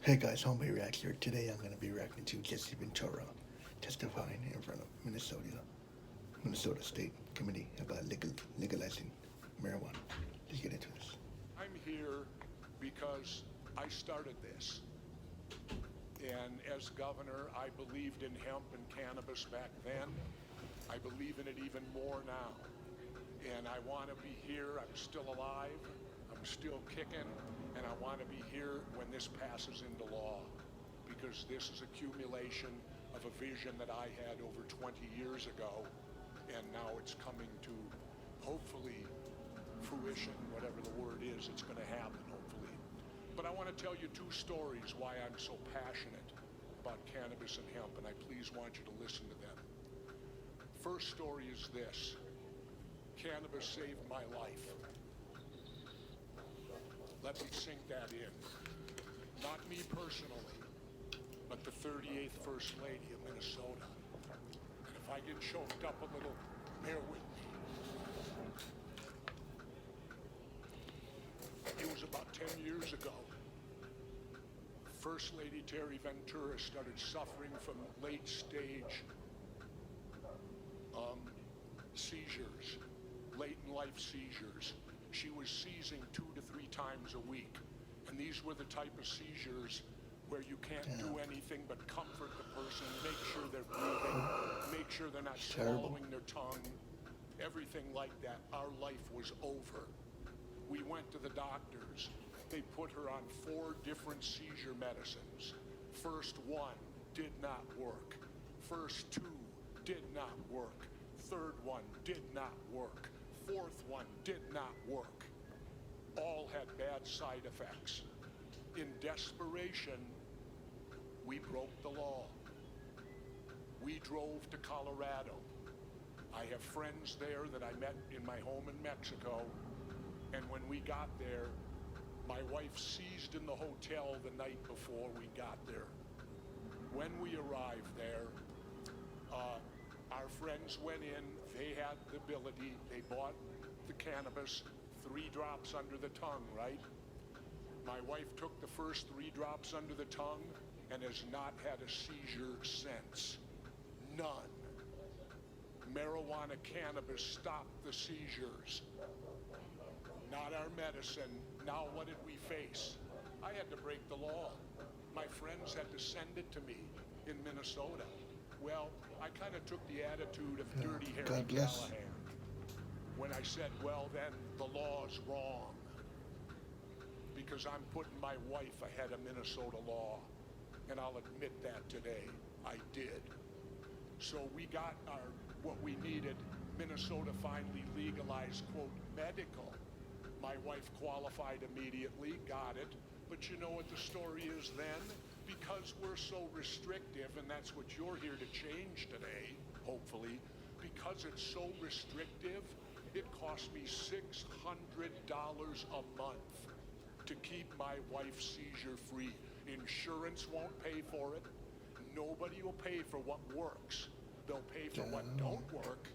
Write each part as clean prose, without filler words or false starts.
Hey guys, Homemade React here. Today I'm going to be reacting to Jesse Ventura testifying in front of Minnesota State Committee about legalizing marijuana. Let's get into this. I'm here because I started this. And as governor, I believed in hemp and cannabis back then. I believe in it even more now. And I want to be here. I'm still alive. I'm still kicking. And I want to be here when this passes into law. Because this is accumulation of a vision that I had over 20 years ago. And now it's coming to, hopefully, fruition, whatever the word is, it's going to happen, hopefully. But I want to tell you two stories why I'm so passionate about cannabis and hemp, and I please want you to listen to them. First story is this. Cannabis saved my life. Let me sink that in. Not me personally, but the 38th First Lady of Minnesota. And if I get choked up a little, bear with me. It was about 10 years ago. First Lady Terry Ventura started suffering from late stage seizures, late in life seizures. She was seizing 2 to 3 times a week. And these were the type of seizures where you can't do anything but comfort the person, make sure they're breathing, make sure they're not swallowing their tongue, everything like that. Our life was over. We went to the doctors. They put her on 4 different seizure medicines. First 1 did not work. First 2 did not work. Third 1 did not work. Fourth 1 did not work. All had bad side effects. In desperation, we broke the law. We drove to Colorado. I have friends there that I met in my home in Mexico. And when we got there, my wife seized in the hotel the night before we got there. When we arrived there, our friends went in, they had the ability, they bought the cannabis, 3 drops under the tongue, right? My wife took the first 3 drops under the tongue and has not had a seizure since. None. Marijuana cannabis stopped the seizures. Not our medicine. Now what did we face? I had to break the law. My friends had to send it to me in Minnesota. Well, I kind of took the attitude of Dirty Harry Callahan when I said, well, then the law's wrong because I'm putting my wife ahead of Minnesota law, and I'll admit that today. I did. So we got what we needed. Minnesota finally legalized, quote, medical. My wife qualified immediately, got it. But you know what the story is then? Because we're so restrictive, and that's what you're here to change today, hopefully, because it's so restrictive, it costs me $600 a month to keep my wife seizure-free. Insurance won't pay for it. Nobody will pay for what works. They'll pay for what don't work,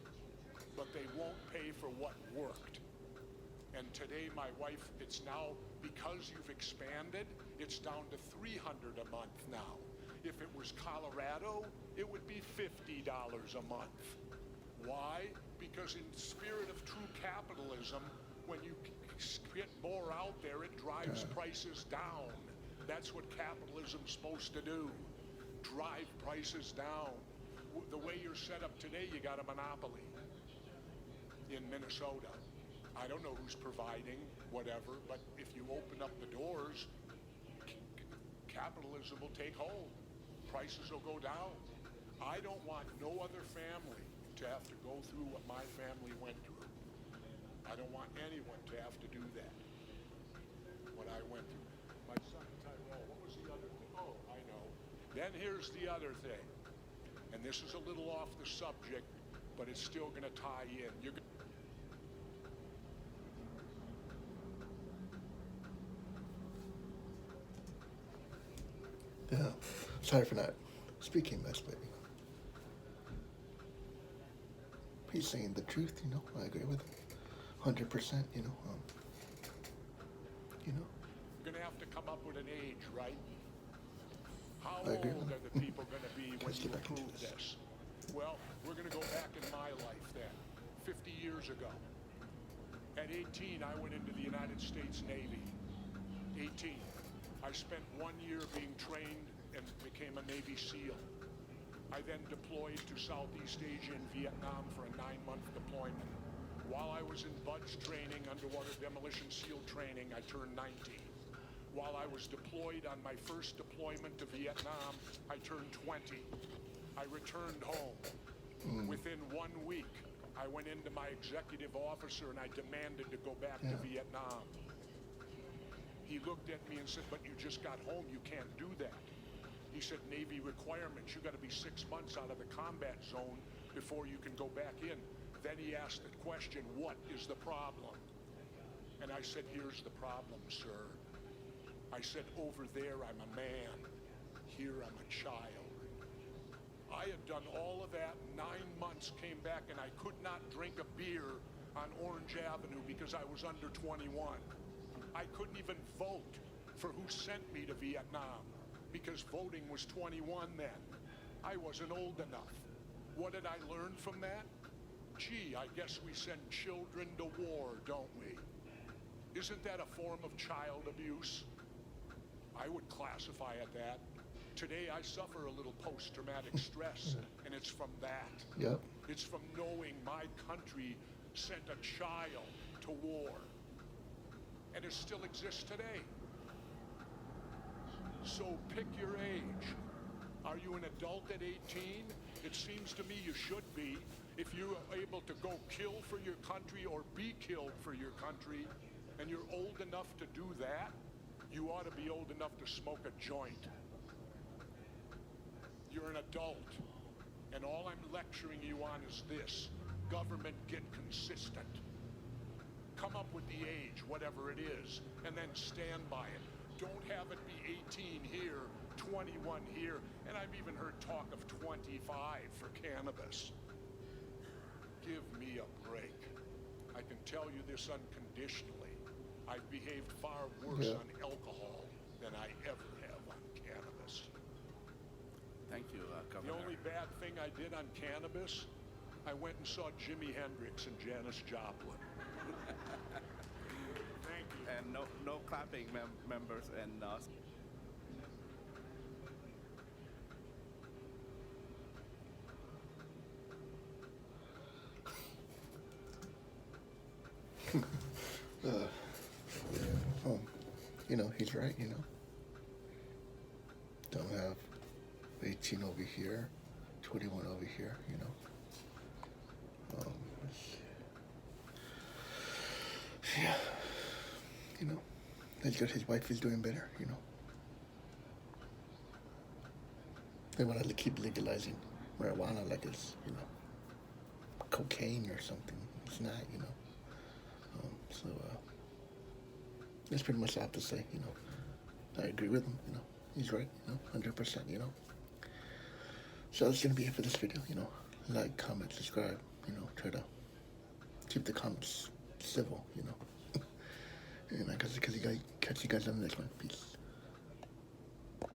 but they won't pay for what worked. And today my wife, it's now, because you've expanded, it's down to $300 a month now. If it was Colorado, it would be $50 a month. Why? Because in the spirit of true capitalism, when you get more out there, it drives prices down. That's what capitalism's supposed to do. Drive prices down. The way you're set up today, you got a monopoly in Minnesota. I don't know who's providing, whatever, but if you open up the doors, capitalism will take hold. Prices will go down. I don't want no other family to have to go through what my family went through. I don't want anyone to have to do that, what I went through. My son Tyrell, what was the other thing? Oh, I know. Then here's the other thing, and this is a little off the subject, but it's still going to tie in. Yeah. Sorry for not speaking much, but he's saying the truth, I agree with him. 100%, You're going to have to come up with an age, right? How I agree old with are him. the people going to be when Let's you get back into approve this. this? Well, we're going to go back in my life then, 50 years ago. At 18, I went into the United States Navy. 18. I spent 1 year being trained and became a Navy SEAL. I then deployed to Southeast Asia and Vietnam for a 9-month deployment. While I was in BUDS training, underwater demolition SEAL training, I turned 19. While I was deployed on my first deployment to Vietnam, I turned 20. I returned home. Within 1 week, I went into my executive officer and I demanded to go back to Vietnam. He looked at me and said, but you just got home, you can't do that. He said, Navy requirements, you got to be 6 months out of the combat zone before you can go back in. Then he asked the question, what is the problem? And I said, here's the problem, sir. I said, over there, I'm a man. Here, I'm a child. I had done all of that, 9 months, came back, and I could not drink a beer on Orange Avenue because I was under 21. I couldn't even vote for who sent me to Vietnam because voting was 21 then. I wasn't old enough. What did I learn from that? Gee, I guess we send children to war, don't we? Isn't that a form of child abuse? I would classify it that. Today I suffer a little post-traumatic stress, and it's from that. Yep. It's from knowing my country sent a child to war. And it still exists today. So pick your age. Are you an adult at 18? It seems to me you should be. If you're able to go kill for your country or be killed for your country, and you're old enough to do that, you ought to be old enough to smoke a joint. You're an adult, and all I'm lecturing you on is this. Government, get consistent. Come up with the age, whatever it is, and then stand by it. Don't have it be 18 here, 21 here, and I've even heard talk of 25 for cannabis. Give me a break. I can tell you this unconditionally. I've behaved far worse on alcohol than I ever have on cannabis. Thank you, The Governor. only bad thing I did on cannabis, I went and saw Jimi Hendrix and Janis Joplin. Thank you. And no clapping, members. And You know, he's right, you know. Don't have 18 over here, 21 over here, you know. Yeah, you know, it's good his wife is doing better, you know. They want to keep legalizing marijuana like it's, you know, cocaine or something. It's not, you know. That's pretty much all I have to say, you know. I agree with him, you know. He's right, you know, 100%, you know. So that's going to be it for this video, you know. Like, comment, subscribe, you know. Try to keep the comments civil, you know. And I guess you guys catch you guys on the next one. Peace.